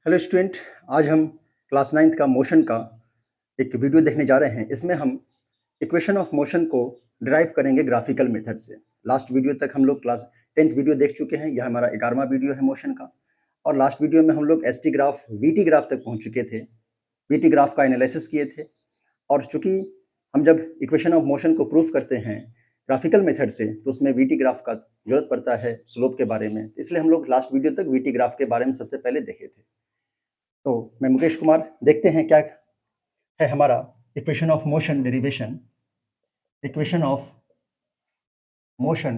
Hello student, आज हम class 9th का मोशन का एक वीडियो देखने जा रहे हैं। इसमें हम इक्वेशन ऑफ मोशन को डिराइव करेंगे ग्राफिकल मेथड से। लास्ट वीडियो तक हम लोग क्लास 10th वीडियो देख चुके हैं। यह हमारा 11वां वीडियो है मोशन का। और लास्ट वीडियो में हम लोग एसटी ग्राफ, वीटी ग्राफ तक पहुंच चुके थे। वीटी ग्राफ का एनालिसिस किए थे। और चूंकि हम जब इक्वेशन ऑफ मोशन को प्रूफ करते हैं ग्राफिकल मेथड से, तो उसमें वीटी ग्राफ का जरूरत पड़ता है स्लोप के बारे में। इसलिए हम लोग लास्ट वीडियो तक वीटी ग्राफ के बारे में सबसे पहले देखे थे। तो मैं मुकेश कुमार, देखते हैं क्या है हमारा equation of motion derivation. Equation of motion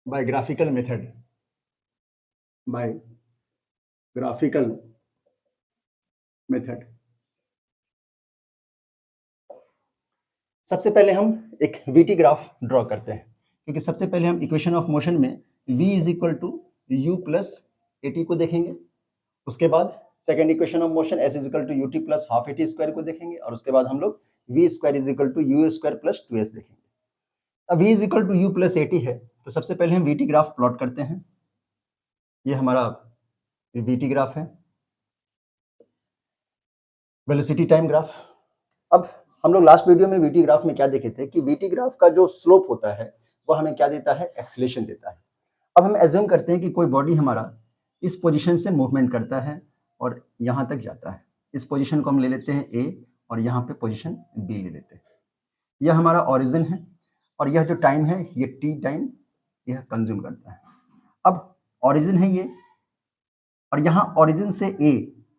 by graphical method, by graphical method. सबसे पहले हम एक वीटी ग्राफ ड्रॉ करते हैं, क्योंकि सबसे पहले हम इक्वेशन ऑफ मोशन में v is equal to u plus a t को देखेंगे। उसके बाद second equation of motion s is equal to u t plus half a t square को देखेंगे। और उसके बाद हम लोग v square is equal to u square plus 2s देखेंगे। अब v is equal to u plus a t है, तो सबसे पहले हम वीटी ग्राफ प्लॉट करते हैं। ये हमारा वीटी ग्राफ है, वेलोसिटी टाइम ग्राफ। अब हम लोग लास्ट वीडियो में वीटी ग्राफ में क्या देखे थे कि वीटी ग्राफ का जो स्लोप होता है वह हमें क्या देता है, एक्सीलरेशन देता है। अब हम एज्यूम करते हैं कि कोई बॉडी हमारा इस पोजीशन से मूवमेंट करता है और यहाँ तक जाता है। इस पोजीशन को हम ले लेते हैं ए, और यहाँ पे पोजीशन बी ले लेते हैं। यह हमारा ओरिजिन है, और यह जो टाइम है ये टी टाइम यह कंज्यूम करता है। अब ओरिजिन है ये, और यहाँ ओरिजिन से ए,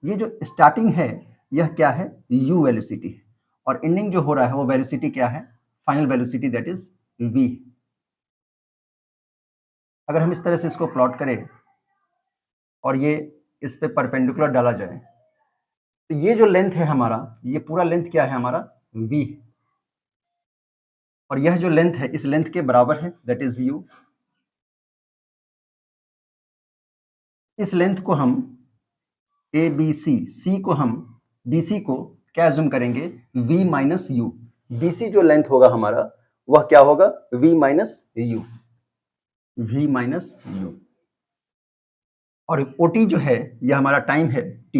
ये जो स्टार्टिंग है यह क्या है, यू वेलोसिटी है। और एंडिंग जो हो रहा है वो वेलोसिटी क्या है, final velocity, that is v. अगर हम इस तरह से इसको प्लॉट करें और ये इस पे परपेंडिकुलर डाला जाए, तो ये जो लेंथ है हमारा, ये पूरा लेंथ क्या है हमारा, v। और यह जो लेंथ है इस लेंथ के बराबर है, दैट इज u। इस लेंथ को हम ए बी सी, सी को हम bc को क्या एज्यूम करेंगे, v माइनस यू। bc जो लेंथ होगा हमारा वह क्या होगा, v minus you, v minus you. और ot जो है यह हमारा टाइम है t।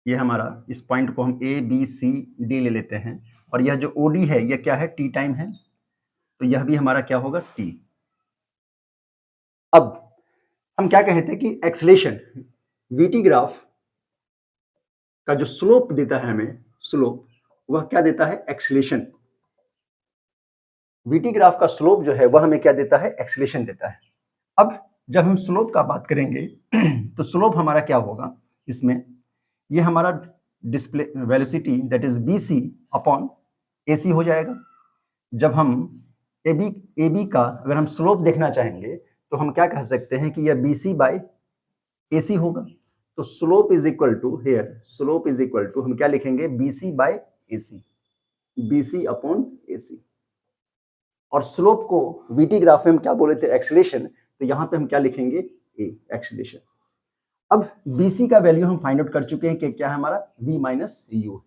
ये हमारा, इस पॉइंट को हम ए बी सी डी ले लेते हैं, और यह जो ओडी है यह क्या है, टी टाइम है। तो यह भी हमारा क्या होगा, टी। अब हम क्या कहते हैं कि एक्सेलेरेशन, वीटी ग्राफ का जो स्लोप देता है हमें, स्लोप वह क्या देता है, एक्सेलेरेशन। वीटी ग्राफ का स्लोप जो है वह हमें क्या देता है, एक्सेलेरेशन देता है। अब जब हम स्लोप का बात करेंगे तो स्लोप हमारा क्या होगा, इसमें ये हमारा display velocity that is B C upon A C हो जाएगा। जब हम ए बी का अगर हम स्लोप देखना चाहेंगे तो हम क्या कह सकते हैं कि यह B C by A C होगा। तो slope is equal to, here slope is equal to हम क्या लिखेंगे, B C by A C, B C upon A C. और स्लोप को वीटी ग्राफ में हम क्या बोले थे, एक्सेलेरेशन, तो यहां पे हम क्या लिखेंगे, ए, एक्सेलेरेशन। अब BC का वैल्यू हम फाइंड आउट कर चुके हैं कि क्या है हमारा, V माइनस यू।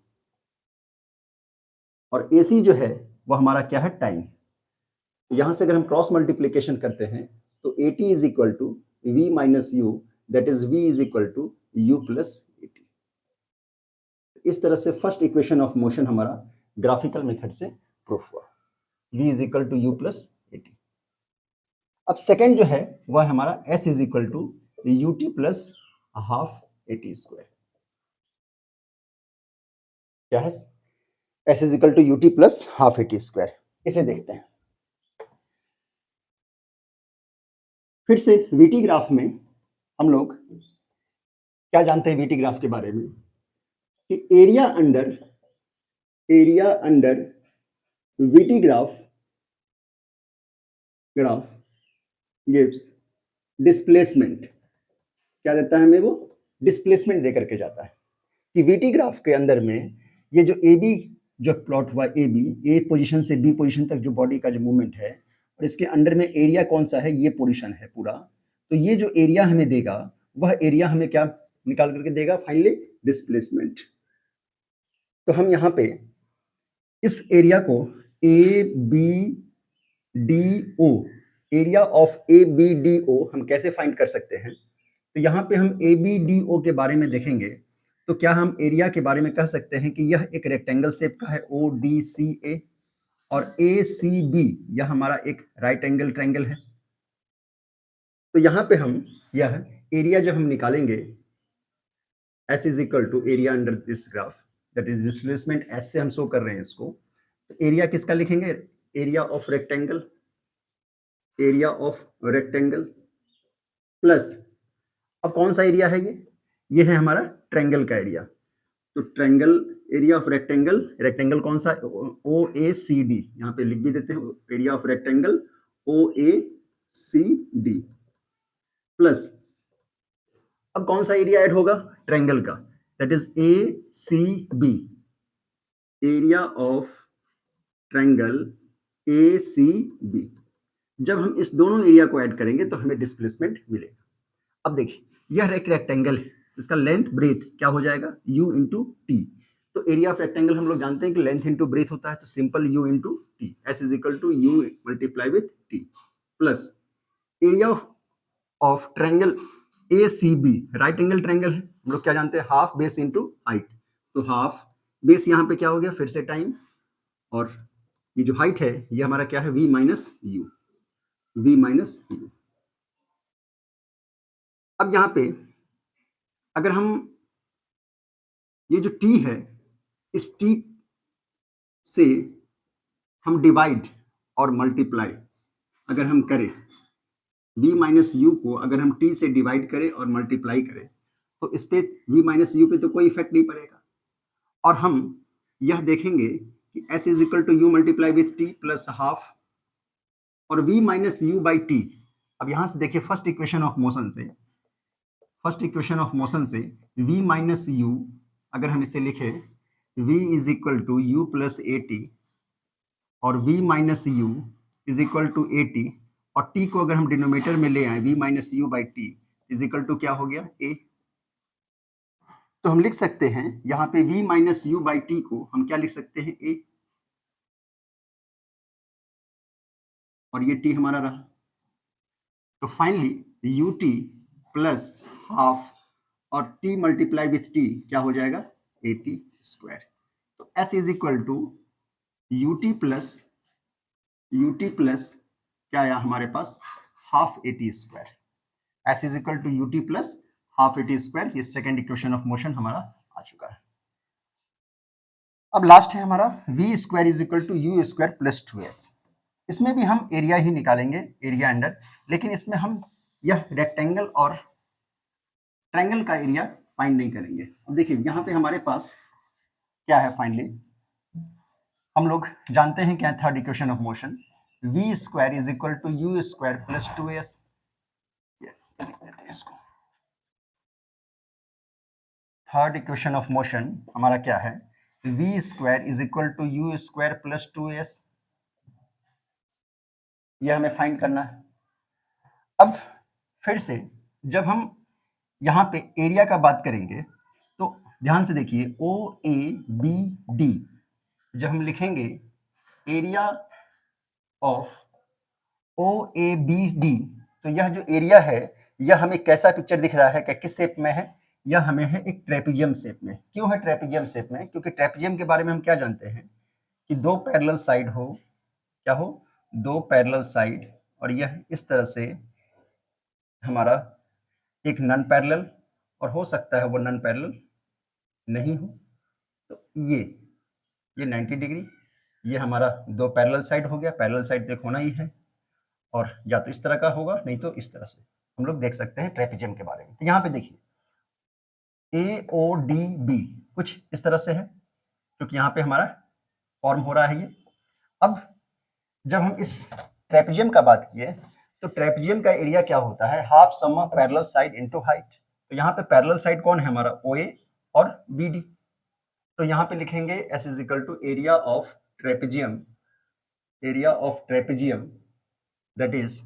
और AC जो है वो हमारा क्या है, टाइम। तो यहां से अगर हम क्रॉस मल्टीप्लीकेशन करते हैं तो AT is equal to V minus u, that is V is equal to U plus AT। इस तरह से फर्स्ट इक्वेशन ऑफ मोशन हमारा ग्राफिकल मेथड से प्रूफ हुआ, V is equal to U plus AT। अब सेकेंड जो है वह हमारा S is equal to UT plus half AT square. क्या है, S is equal to u t plus half a t square. इसे देखते हैं फिर से। वीटी ग्राफ में हम लोग क्या जानते हैं वीटी ग्राफ के बारे में, कि area under VT graph gives displacement. क्या देता है हमें, वो डिस्प्लेसमेंट देकर के जाता है कि वीटी ग्राफ के अंदर में ये जो ए बी जो प्लॉट हुआ, ए बी, ए पोजीशन से बी पोजीशन तक जो बॉडी का जो मूवमेंट है, और इसके अंडर में एरिया कौन सा है, ये पोजीशन है पूरा। तो ये जो एरिया हमें देगा वह एरिया हमें क्या निकाल करके देगा, फाइनली डिस्प्लेसमेंट। तो हम यहाँ पे इस एरिया को A B D O, area of A B D O हम कैसे फाइंड कर सकते हैं? तो यहाँ पे हम ए बी डी ओ के बारे में देखेंगे तो क्या हम एरिया के बारे में कह सकते हैं कि यह एक रेक्टेंगल शेप का है ओ डी सी ए, और ए सी बी यह हमारा एक राइट एंगल ट्रायंगल है। तो यहाँ पे हम यह एरिया जब हम निकालेंगे S is equal to area under this graph, that is displacement S से हम शो कर रहे हैं इसको, तो एरिया किसका लिखेंगे? Area of rectangle, area of rectangle plus, अब कौन सा एरिया है ये है हमारा ट्रायंगल का एरिया। तो triangle area of rectangle, rectangle कौन सा? ओ ए सी डी, यहाँ पे लिख भी देते हैं area of rectangle O A C D plus, अब कौन सा एरिया ऐड होगा? ट्रायंगल का, that is A C B, area of triangle A C B. जब हम इस दोनों एरिया को ऐड करेंगे तो हमें डिस्प्लेसमेंट मिलेगा। अब देखिए यह एक रेक्टेंगल है, इसका लेंथ ब्रेथ क्या हो जाएगा? u into T. तो एरिया ऑफ रेक्टेंगल हम लोग जानते हैं कि लेंथ इंटू ब्रेथ होता है, तो simple u into t, s is equal to u multiply with t plus area of triangle A C B, right angle triangle है, हम लोग क्या जानते हैं? Half base into height. तो हाफ बेस यहाँ पे क्या हो गया? फिर से टाइम, और ये जो हाइट है ये हमारा क्या है? v minus you, v minus you. अब यहाँ पे अगर हम ये जो t है, इस t से हम डिवाइड और मल्टीप्लाई अगर हम करें, v माइनस यू को अगर हम t से डिवाइड करें और मल्टीप्लाई करें तो इस पे v माइनस यू पे तो कोई इफेक्ट नहीं पड़ेगा, और हम यह देखेंगे कि s is equal to u multiply with t plus half और v minus u by t. अब यहां से देखिए फर्स्ट इक्वेशन ऑफ मोशन से, फर्स्ट इक्वेशन ऑफ मोशन से v माइनस यू अगर हम इसे लिखे v is equal to u plus a t, और v minus u is equal to a t, और t को अगर हम डिनोमिनेटर में ले आए v minus u by t is equal to क्या हो गया? a। तो हम लिख सकते हैं यहाँ पे v minus u by T को हम क्या लिख सकते हैं? a, और ये t हमारा रहा। तो finally u t plus half और t मल्टीप्लाई विथ t क्या हो जाएगा? A t square. तो s is equal to u t plus क्या आया हमारे पास? Half a t square. s is equal to u t plus half a t square. ये सेकेंड इक्वेशन ऑफ मोशन हमारा आ चुका है। अब लास्ट है हमारा v square is equal to u square plus 2s। इसमें भी हम एरिया ही निकालेंगे, एरिया अंडर, लेकिन इसमें हम यह रेक्टेंगल और ट्रायंगल का एरिया फाइंड नहीं करेंगे। अब देखिए यहाँ पे हमारे पास क्या है? फाइनली हम लोग जानते हैं क्या? Third equation of motion v square is equal to u square plus 2s। इसको थर्ड इक्वेशन ऑफ मोशन हमारा क्या है? v square is equal to u square plus 2s। यह हमें फाइंड करना है। अब फिर से जब हम यहाँ पे एरिया का बात करेंगे तो ध्यान से देखिए ओ ए बी डी, जब हम लिखेंगे area of O A B D, तो यह जो एरिया है यह हमें कैसा पिक्चर दिख रहा है? क्या किस शेप में है? यह हमें है एक ट्रेपेजियम शेप में। क्यों है ट्रेपेजियम शेप में? क्योंकि ट्रेपेजियम के बारे में हम क्या जानते हैं कि दो पैरेलल साइड हो, क्या हो? दो पैरेलल साइड, और यह इस तरह से हमारा एक नॉन पैरेलल, और हो सकता है वो नॉन पैरेलल नहीं हो। तो ये 90 डिग्री, ये हमारा दो पैरेलल साइड हो गया। पैरेलल साइड देख होना ही है, और या तो इस तरह का होगा नहीं तो इस तरह से हम लोग देख सकते हैं ट्रेपेजियम के बारे में। तो यहाँ पे देखिए ए ओ डी बी कुछ इस तरह से है, क्योंकि यहाँ पे हमारा फॉर्म हो रहा है ये। अब जब हम इस ट्रेपेजियम का बात किए तो ट्रेपेजियम का एरिया क्या होता है? Half sum of parallel side into height. तो यहाँ पे पैरेलल साइड कौन है हमारा? ओ ए और बी डी। तो यहाँ पे लिखेंगे S is equal to area of trapezium, area of trapezium that is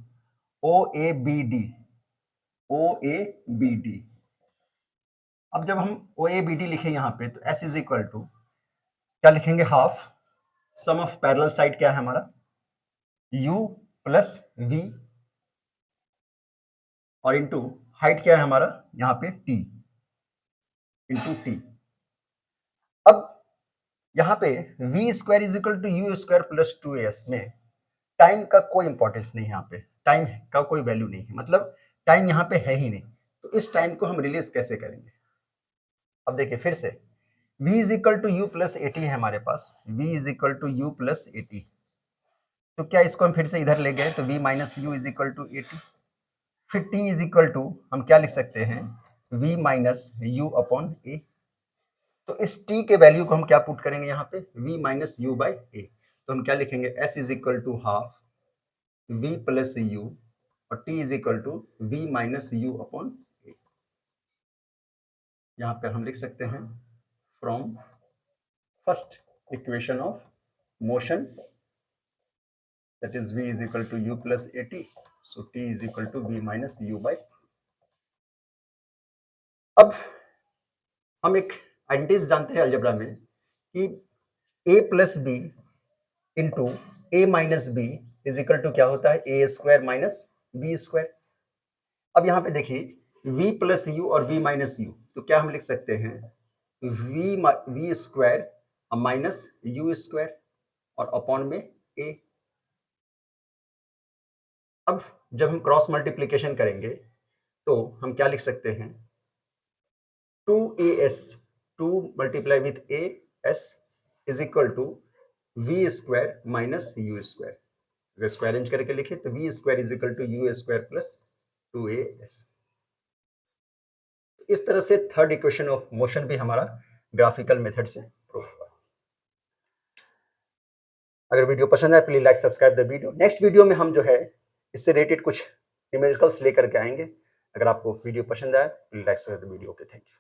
O A B D, O A B D. अब जब हम ओ ए बी डी लिखे यहाँ पे तो S इज इक्वल टू क्या लिखेंगे? Half sum of parallel side क्या है हमारा? U प्लस V और इंटू हाइट क्या है हमारा यहाँ पे टी इंटू टी। अब यहाँ पे v square is equal to u square plus 2as में टाइम का कोई इंपॉर्टेंस नहीं है, यहाँ पे टाइम का कोई वैल्यू नहीं है, मतलब टाइम यहाँ पे है ही नहीं। तो इस टाइम को हम रिलीज कैसे करेंगे? अब देखिए फिर से v is equal to u plus a t है हमारे पास, v is equal to u plus a t. तो क्या इसको हम फिर से इधर ले गए तो v minus u is equal to a t. फिर t इज इक्वल टू हम क्या लिख सकते हैं v minus u upon a. तो इस t के वैल्यू को हम क्या पुट करेंगे यहाँ पे v minus u by a. तो हम क्या लिखेंगे s is equal to half v plus u और t is equal to v minus u upon a. यहाँ पे हम लिख सकते हैं from first equation of motion that is v is equal to u plus at, so t is equal to v minus u by। अब हम एक identities जानते हैं अलजेब्रा में कि a plus b into a minus b is equal to क्या होता है a square minus b square. अब यहाँ पे देखिए v प्लस यू और v माइनस यू, तो क्या हम लिख सकते हैं v square minus u square और अपॉन में a। अब जब हम क्रॉस मल्टीप्लीकेशन करेंगे तो हम क्या लिख सकते हैं 2as 2 multiply with as is equal to v square minus u square. अगर स्क्वायर रेंज करके लिखे तो v square is equal to u square plus 2as। इस तरह से थर्ड इक्वेशन ऑफ मोशन भी हमारा ग्राफिकल मेथड से प्रूफ हुआ। अगर वीडियो पसंद आए please like subscribe the video. Next video में हम जो है इससे रिलेटेड कुछ न्यूमेरिकल्स लेकर के आएंगे। अगर आपको वीडियो पसंद आए please like subscribe the video. Okay, thank you.